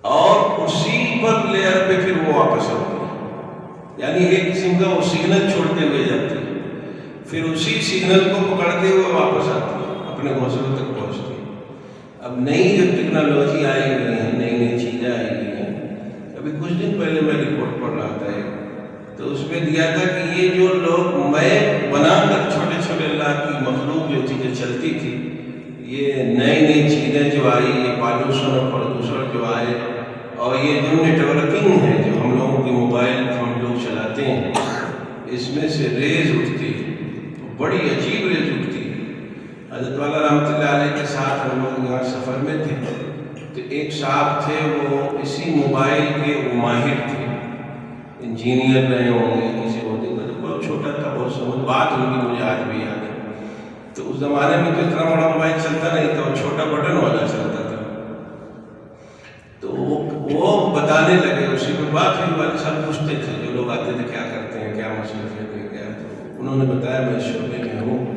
اور اسی پر لیئر پہ پھر وہ واپس آتی ہے، یعنی ایک قسم کا وہ سگنل چھوڑتے ہوئے جاتی ہے، پھر اسی سگنل کو پکڑتے ہوئے واپس آتی ہے، اپنے گھونسلوں تک پہنچتی ہے۔ اب نئی جو ٹیکنالوجی آئی ہوئی ہے، نئی نئی چیزیں آئی ہوئی ہیں، ابھی کچھ دن پہلے میں رپورٹ پڑھ رہا تھا تو اس میں دیا تھا کہ یہ جو لوگ میں بنا کر چھوٹے چھوٹے اللہ کی مخلوق جو چیزیں چلتی تھی، یہ نئی نئی چیزیں جو آئی، یہ پالوشن اور پردوشن جو آئے، اور یہ جو نیٹ ورکنگ ہے جو ہم لوگوں کے موبائل ہم لوگ چلاتے ہیں، اس میں سے ریز اٹھتی ہے، بڑی عجیب ریز اٹھتی ہے۔ حضرت والا رحمۃ اللہ علیہ کے ساتھ ہم لوگ یہاں سفر میں تھے تو ایک صاحب تھے، وہ اسی موبائل کے وہ ماہر تھے، انجینئر رہے ہوں گے کسی عہدے پر، بہت چھوٹا تھا، بہت سمجھ بات ان کی مجھے آج بھی یاد ہے۔ تو اس زمانے میں تو اتنا بڑا موبائل چلتا نہیں تھا، وہ چھوٹا بٹن والا چلتا تھا۔ تو وہ بتانے لگے، اسی پہ بات ہوئی، والد صاحب پوچھتے تھے جو لوگ آتے تھے کیا کرتے ہیں، کیا مصروفیت ہے، کیا، تو انہوں نے بتایا میں اس شعبے میں ہوں،